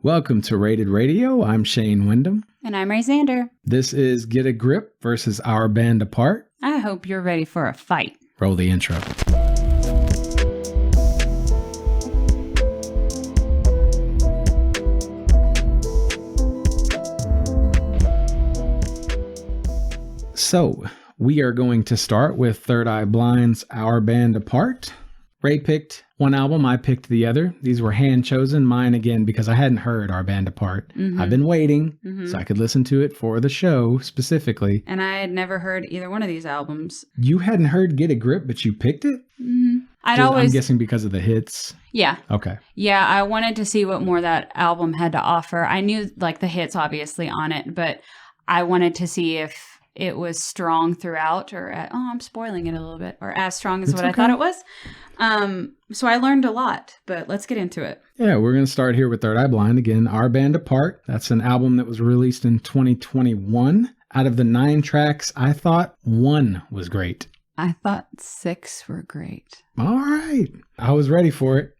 Welcome to Rated Radio. I'm Shane Wyndham. And I'm Ray Zander. This is Get a Grip versus Our Band Apart. I hope you're ready for a fight. Roll the intro. So, we are going to start with Third Eye Blind's Our Band Apart. Ray picked one album, I picked the other. These were hand-chosen, mine again, because I hadn't heard Our Band Apart. Mm-hmm. I've been waiting so I could listen to it for the show specifically. And I had never heard either one of these albums. You hadn't heard Get a Grip, but you picked it? Mm-hmm. I'm guessing because of the hits. Yeah. Okay. Yeah, I wanted to see what more that album had to offer. I knew like the hits obviously on it, but I wanted to see if it was strong throughout I'm spoiling it a little bit, or as strong as I thought it was. So I learned a lot, but let's get into it. Yeah, we're going to start here with Third Eye Blind. Again, Our Band Apart. That's an album that was released in 2021. Out of the 9 tracks, I thought 1 was great. I thought 6 were great. All right. I was ready for it.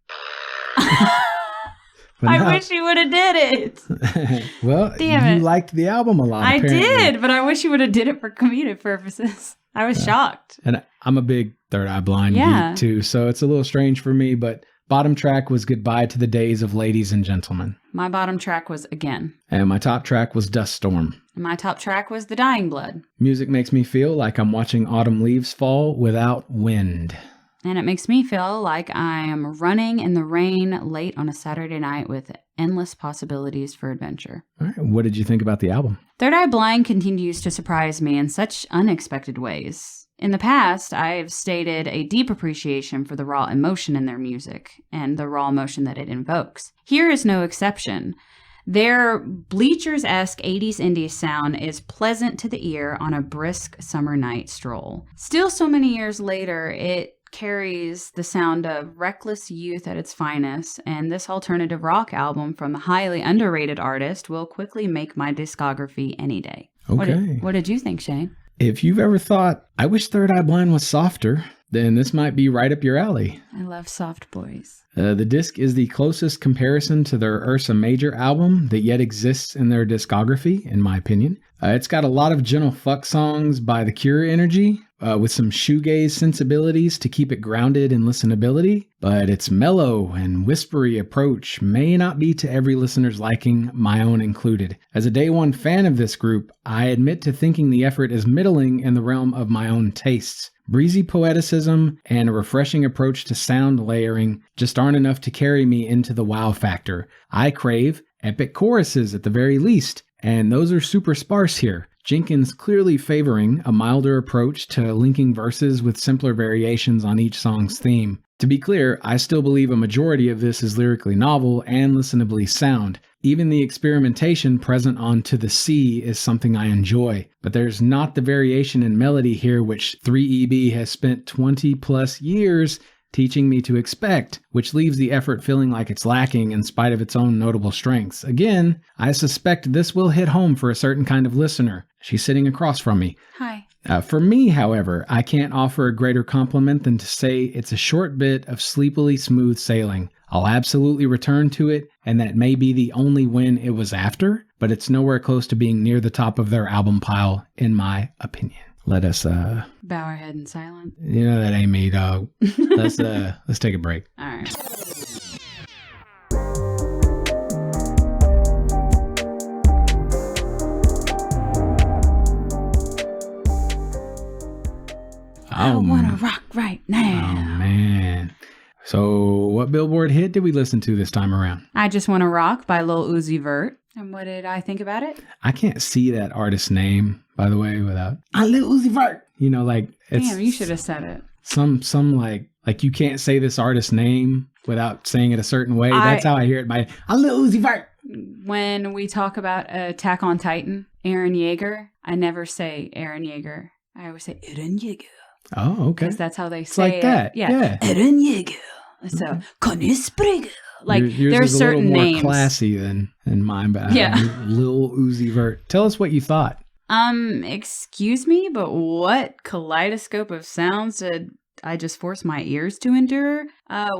I wish you would have did it. Well, you liked the album a lot. I apparently. did, but I wish you would have did it for comedic purposes. I was shocked. And I'm a big Third Eye Blind geek too, so it's a little strange for me, but bottom track was Goodbye to the Days of Ladies and Gentlemen. My bottom track was Again. And my top track was Dust Storm. And my top track was The Dying Blood. Music makes me feel like I'm watching autumn leaves fall without wind. And it makes me feel like I am running in the rain late on a Saturday night with endless possibilities for adventure. All right. What did you think about the album? Third Eye Blind continues to surprise me in such unexpected ways. In the past, I've stated a deep appreciation for the raw emotion in their music and the raw emotion that it invokes. Here is no exception. Their Bleachers-esque 80s indie sound is pleasant to the ear on a brisk summer night stroll. Still so many years later, it carries the sound of reckless youth at its finest, and this alternative rock album from a highly underrated artist will quickly make my discography any day. Okay. What did you think, Shane? If you've ever thought, I wish Third Eye Blind was softer, then this might be right up your alley. I love soft boys. The disc is the closest comparison to their Ursa Major album that yet exists in their discography, in my opinion. It's got a lot of gentle fuck songs by The Cure energy, with some shoegaze sensibilities to keep it grounded in listenability, but its mellow and whispery approach may not be to every listener's liking, my own included. As a day one fan of this group, I admit to thinking the effort is middling in the realm of my own tastes. Breezy poeticism and a refreshing approach to sound layering just aren't enough to carry me into the wow factor. I crave epic choruses at the very least, and those are super sparse here. Jenkins clearly favoring a milder approach to linking verses with simpler variations on each song's theme. To be clear, I still believe a majority of this is lyrically novel and listenably sound. Even the experimentation present on To the Sea is something I enjoy, but there's not the variation in melody here which 3EB has spent 20 plus years teaching me to expect, which leaves the effort feeling like it's lacking in spite of its own notable strengths. Again, I suspect this will hit home for a certain kind of listener. She's sitting across from me. Hi. For me, however, I can't offer a greater compliment than to say it's a short bit of sleepily smooth sailing. I'll absolutely return to it, and that may be the only win it was after, but it's nowhere close to being near the top of their album pile, in my opinion. Let us bow our head in silence. You know that ain't me, dog. Let's take a break. All right. I want to rock right now. Oh, man. So what Billboard hit did we listen to this time around? I Just Want to Rock by Lil Uzi Vert. And what did I think about it? I can't see that artist's name, by the way, without Lil Uzi Vert. You know, like it's damn, you should have said it. Some like you can't say this artist's name without saying it a certain way. That's how I hear it by Lil Uzi Vert. When we talk about Attack on Titan, Eren Yeager, I never say Eren Yeager. I always say Eren Yeager. Oh, okay. Because that's how they it's say like that. it. Yeah. Eren Yeager. So, Konisbrigger. Like, yours there's is certain a little more names. Classy than mine, but yeah. Lil Uzi Vert. Tell us what you thought. Excuse me, but what kaleidoscope of sounds did I just force my ears to endure?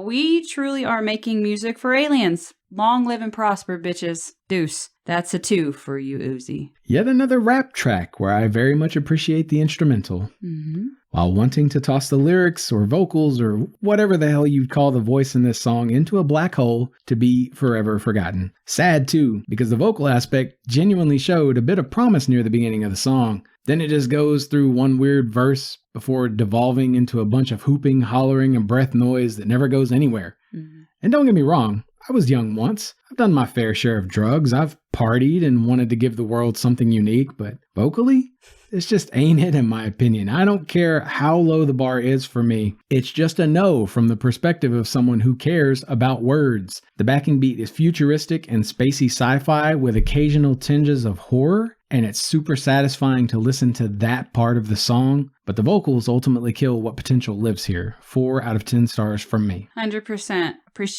We truly are making music for aliens. Long live and prosper, bitches. Deuce. That's a 2 for you, Uzi. Yet another rap track where I very much appreciate the instrumental. Mm-hmm. While wanting to toss the lyrics or vocals or whatever the hell you'd call the voice in this song into a black hole to be forever forgotten. Sad too, because the vocal aspect genuinely showed a bit of promise near the beginning of the song. Then it just goes through one weird verse before devolving into a bunch of hooping, hollering, and breath noise that never goes anywhere. Mm-hmm. And don't get me wrong, I was young once. I've done my fair share of drugs. I've partied and wanted to give the world something unique, but vocally, this just ain't it in my opinion. I don't care how low the bar is for me. It's just a no from the perspective of someone who cares about words. The backing beat is futuristic and spacey sci-fi with occasional tinges of horror, and it's super satisfying to listen to that part of the song, but the vocals ultimately kill what potential lives here. 4 out of 10 stars from me. 100%.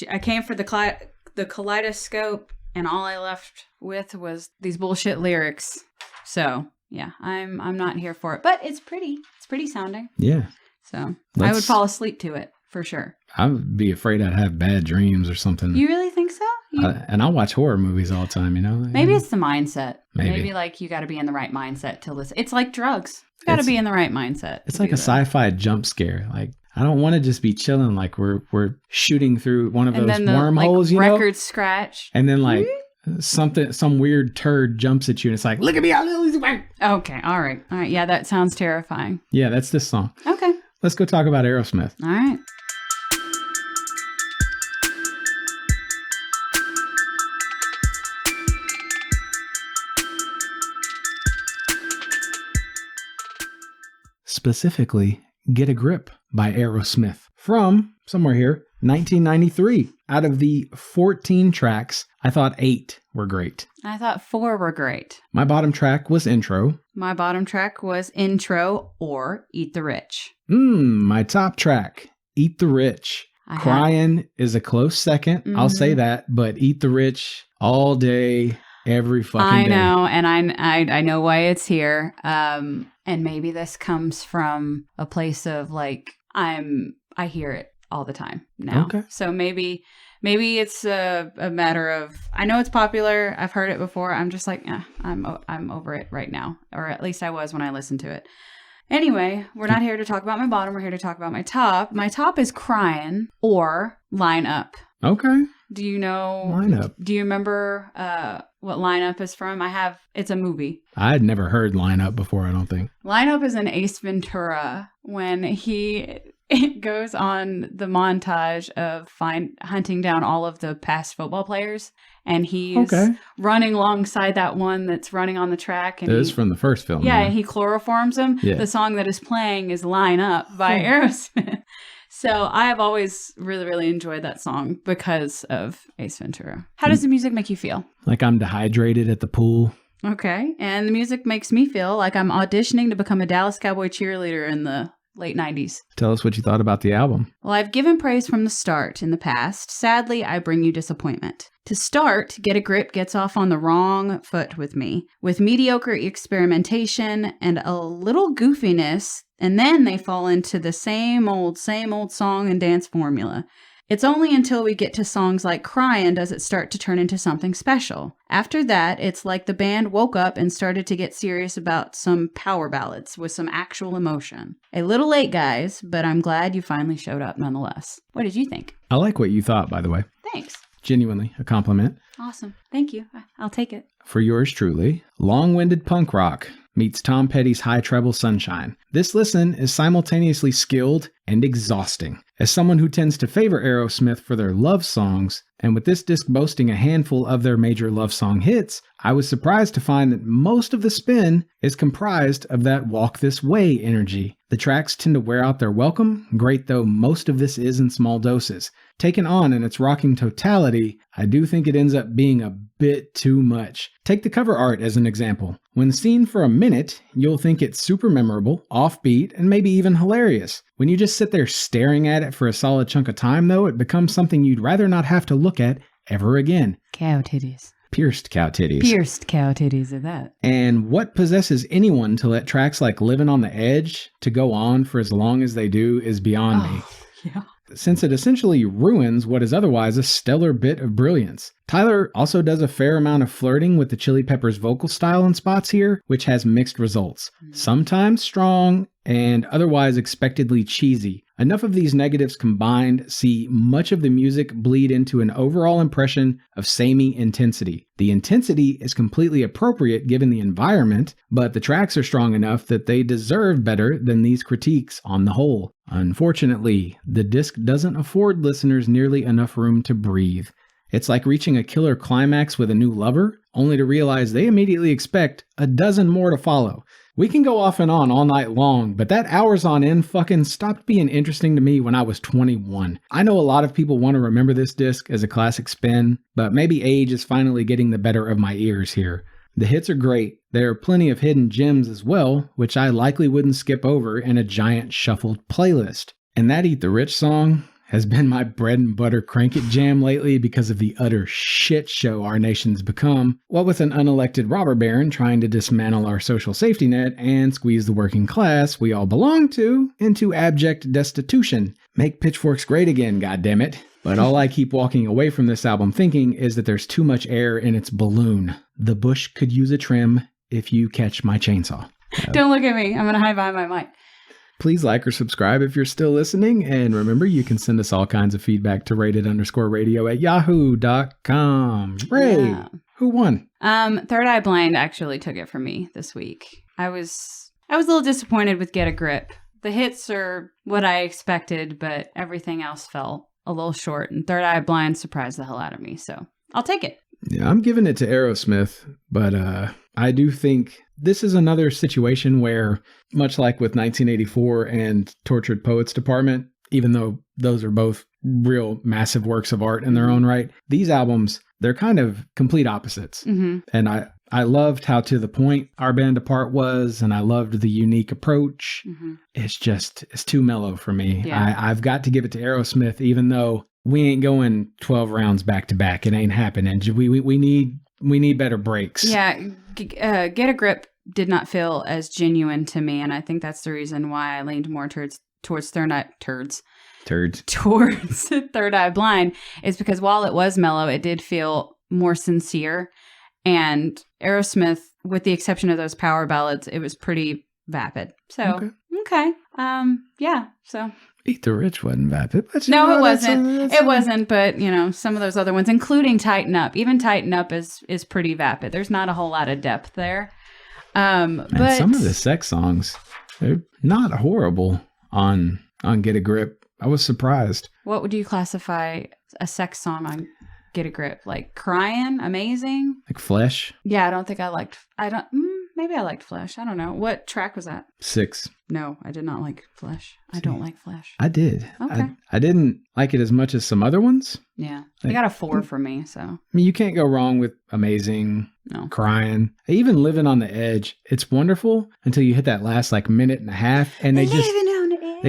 I came for the kaleidoscope, and all I left with was these bullshit lyrics. So, yeah, I'm not here for it. But it's pretty. It's pretty sounding. Yeah. So, I would fall asleep to it, for sure. I would be afraid I'd have bad dreams or something. You really think so? And I watch horror movies all the time, you know? Maybe it's the mindset. Maybe like you got to be in the right mindset to listen. It's like drugs. You got to be in the right mindset. It's like a sci-fi jump scare. Like, I don't want to just be chilling like we're shooting through one of those wormholes, you know? Record scratch. And then like some weird turd jumps at you and it's like, look at me, I lose weight. Okay, all right. Yeah, that sounds terrifying. Yeah, that's this song. Okay. Let's go talk about Aerosmith. All right. Specifically, Get a Grip by Aerosmith from somewhere here, 1993. Out of the 14 tracks, I thought 8 were great. I thought 4 were great. My bottom track was Intro. My bottom track was Intro or Eat the Rich. My top track, Eat the Rich. Crying is a close second, I'll say that, but Eat the Rich all day, every fucking day. I know, and I know why it's here. And maybe this comes from a place of like I hear it all the time now. Okay. So maybe it's a matter of I know it's popular. I've heard it before. I'm just like, I'm over it right now, or at least I was when I listened to it. Anyway, we're not here to talk about my bottom. We're here to talk about my top. My top is Crying or Line Up. Okay. Do you know? Line Up. Do you remember what Line Up is from? It's a movie. I had never heard Line Up before, I don't think. Line Up is an Ace Ventura when it goes on the montage of hunting down all of the past football players. And he's running alongside that one that's running on the track. And it is from the first film. Yeah, and he chloroforms him. Yeah. The song that is playing is Line Up by Aerosmith. So I have always really, really enjoyed that song because of Ace Ventura. How does the music make you feel? Like I'm dehydrated at the pool. Okay. And the music makes me feel like I'm auditioning to become a Dallas Cowboy cheerleader in the late 90s. Tell us what you thought about the album. Well, I've given praise from the start in the past. Sadly, I bring you disappointment. To start, Get a Grip gets off on the wrong foot with me, with mediocre experimentation and a little goofiness, and then they fall into the same old song and dance formula. It's only until we get to songs like Cryin' does it start to turn into something special. After that, it's like the band woke up and started to get serious about some power ballads with some actual emotion. A little late, guys, but I'm glad you finally showed up nonetheless. What did you think? I like what you thought, by the way. Thanks. Genuinely, a compliment. Awesome. Thank you. I'll take it. For yours truly, long-winded punk rock meets Tom Petty's high treble sunshine. This listen is simultaneously skilled and exhausting. As someone who tends to favor Aerosmith for their love songs, and with this disc boasting a handful of their major love song hits, I was surprised to find that most of the spin is comprised of that Walk This Way energy. The tracks tend to wear out their welcome, great though most of this is in small doses. Taken on in its rocking totality, I do think it ends up being a bit too much. Take the cover art as an example. When seen for a minute, you'll think it's super memorable, offbeat, and maybe even hilarious. When you just sit there staring at it for a solid chunk of time, though, it becomes something you'd rather not have to look at ever again. Cow titties. Pierced cow titties. Pierced cow titties at that. And what possesses anyone to let tracks like Livin' on the Edge to go on for as long as they do is beyond me. Yeah. Since it essentially ruins what is otherwise a stellar bit of brilliance. Tyler also does a fair amount of flirting with the Chili Peppers vocal style in spots here, which has mixed results. Sometimes strong and otherwise expectedly cheesy. Enough of these negatives combined see much of the music bleed into an overall impression of samey intensity. The intensity is completely appropriate given the environment, but the tracks are strong enough that they deserve better than these critiques on the whole. Unfortunately, the disc doesn't afford listeners nearly enough room to breathe. It's like reaching a killer climax with a new lover, only to realize they immediately expect a dozen more to follow. We can go off and on all night long, but that hours on end fucking stopped being interesting to me when I was 21. I know a lot of people want to remember this disc as a classic spin, but maybe age is finally getting the better of my ears here. The hits are great. There are plenty of hidden gems as well, which I likely wouldn't skip over in a giant shuffled playlist. And that Eat the Rich song has been my bread and butter crank it jam lately because of the utter shit show our nation's become, what with an unelected robber baron trying to dismantle our social safety net and squeeze the working class we all belong to into abject destitution. Make pitchforks great again, goddammit. But all I keep walking away from this album thinking is that there's too much air in its balloon. The bush could use a trim if you catch my chainsaw. Don't look at me. I'm going to hide behind my mic. Please like or subscribe if you're still listening. And remember, you can send us all kinds of feedback to rated_radio@yahoo.com. Ray, yeah. Who won? Third Eye Blind actually took it from me this week. I was a little disappointed with Get a Grip. The hits are what I expected, but everything else fell a little short. And Third Eye Blind surprised the hell out of me. So I'll take it. Yeah, I'm giving it to Aerosmith, but I do think this is another situation where, much like with 1984 and Tortured Poets Department, even though those are both real massive works of art in their own right, these albums, they're kind of complete opposites. Mm-hmm. And I loved how to the point Our Band Apart was, and I loved the unique approach. Mm-hmm. It's too mellow for me. Yeah. I've got to give it to Aerosmith, even though we ain't going 12 rounds back to back. It ain't happening. We need better breaks. Yeah. Get a Grip did not feel as genuine to me. And I think that's the reason why I leaned more towards Third Eye Blind, is because while it was mellow, it did feel more sincere. And Aerosmith, with the exception of those power ballads, it was pretty vapid. So, okay. Yeah. So Eat the Rich wasn't vapid. But no, it wasn't. It wasn't. But, some of those other ones, including Tighten Up. Even Tighten Up is pretty vapid. There's not a whole lot of depth there. But some of the sex songs, they're not horrible on Get a Grip. I was surprised. What would you classify a sex song on Get a Grip? Like Crying? Amazing? Like Flesh? Yeah, maybe I liked Flesh. I don't know. What track was that? 6. No, I did not like Flesh. I don't like Flesh. I did. Okay. I didn't like it as much as some other ones. Yeah. I got a 4 for me, so. I mean, you can't go wrong with Amazing, Crying. Even Living on the Edge. It's wonderful until you hit that last minute and a half, and they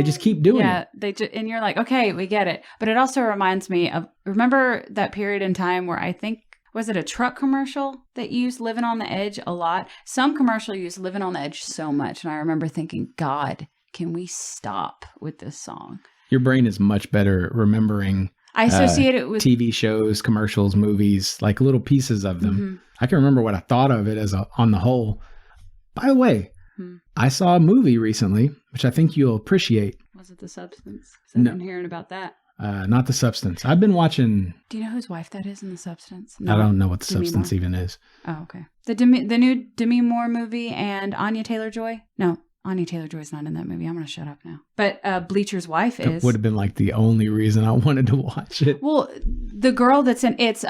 just keep doing it. And you're like, okay, we get it. But it also reminds me of, remember that period in time where I think, was it a truck commercial that used Living on the Edge a lot? Some commercial used Living on the Edge so much. And I remember thinking, God, can we stop with this song? Your brain is much better remembering. I associate it with TV shows, commercials, movies, like little pieces of them. Mm-hmm. I can remember what I thought of it as on the whole. By the way, I saw a movie recently, which I think you'll appreciate. Was it The Substance? I've been hearing about that. Not The Substance. I've been watching. Do you know whose wife that is in The Substance? No, I don't know what The Substance even is. Oh, okay. The new Demi Moore movie and Anya Taylor-Joy? No, Anya Taylor-Joy's not in that movie. I'm going to shut up now. But Bleacher's wife is. It would have been the only reason I wanted to watch it. Well, the girl that's in it's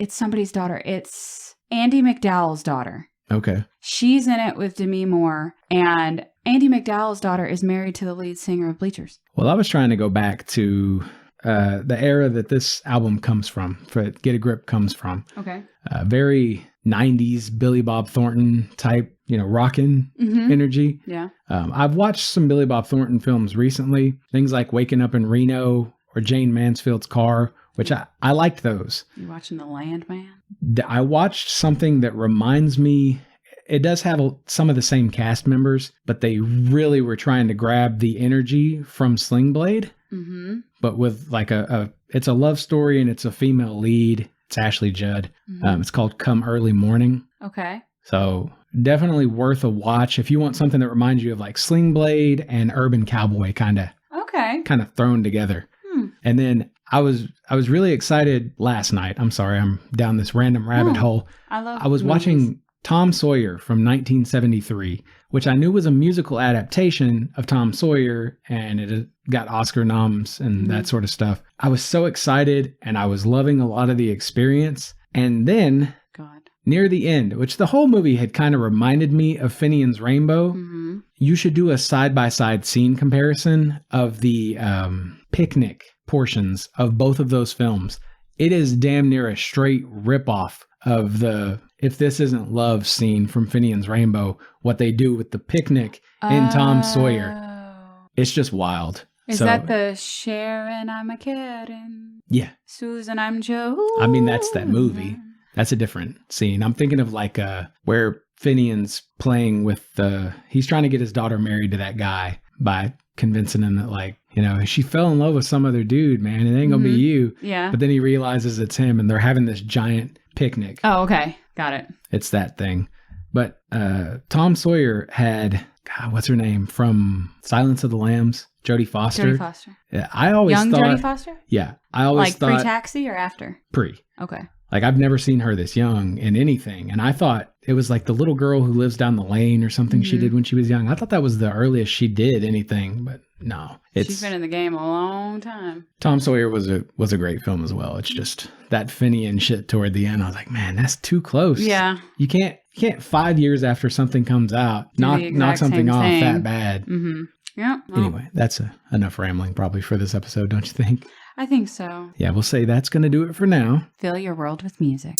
somebody's daughter. It's Andie MacDowell's daughter. Okay. She's in it with Demi Moore, and Andie MacDowell's daughter is married to the lead singer of Bleachers. Well, I was trying to go back to the era that this album comes from, Get a Grip comes from. Okay. Very 90s Billy Bob Thornton type, rockin' energy. Yeah. I've watched some Billy Bob Thornton films recently, things like Waking Up in Reno or Jane Mansfield's Car, which I liked those. You watching The Landman? I watched something that reminds me, it does have some of the same cast members, but they really were trying to grab the energy from Sling Blade. Mm-hmm. But with it's a love story and it's a female lead. It's Ashley Judd. It's called Come Early Morning. Okay. So definitely worth a watch if you want something that reminds you of like Sling Blade and Urban Cowboy kind of thrown together. And then I was really excited last night. I'm sorry, I'm down this random rabbit hole. I was watching Tom Sawyer from 1973, which I knew was a musical adaptation of Tom Sawyer, and it got Oscar noms and that sort of stuff. I was so excited, and I was loving a lot of the experience. And then near the end, which the whole movie had kind of reminded me of Finian's Rainbow, you should do a side-by-side scene comparison of the picnic portions of both of those films. It is damn near a straight ripoff of the If This Isn't Love scene from Finian's Rainbow, what they do with the picnic in Tom Sawyer. It's just wild. Is that the Sharon, I'm a Karen? Yeah. Susan, I'm Joe. I mean, that's that movie. That's a different scene. I'm thinking of like where Finian's playing with he's trying to get his daughter married to that guy by convincing him that, like, you know, she fell in love with some other dude, man. It ain't gonna be you. Yeah. But then he realizes it's him, and they're having this giant picnic. Oh, okay. Got it. It's that thing. But Tom Sawyer had, God, what's her name from Silence of the Lambs? Jodie Foster. Jodie Foster. Yeah, I always thought. Young Jodie Foster? Yeah, I always like thought. Like pre-Taxi or after? Pre. Okay. Like, I've never seen her this young in anything. And I thought it was like the little girl who lives down the lane or something she did when she was young. I thought that was the earliest she did anything, but no. She's been in the game a long time. Tom Sawyer was a great film as well. It's just that Finian shit toward the end. I was like, man, that's too close. Yeah. You can't 5 years after something comes out, knock something off that bad. Yeah. Well, anyway, that's enough rambling probably for this episode, don't you think? I think so. Yeah, we'll say that's going to do it for now. Fill your world with music.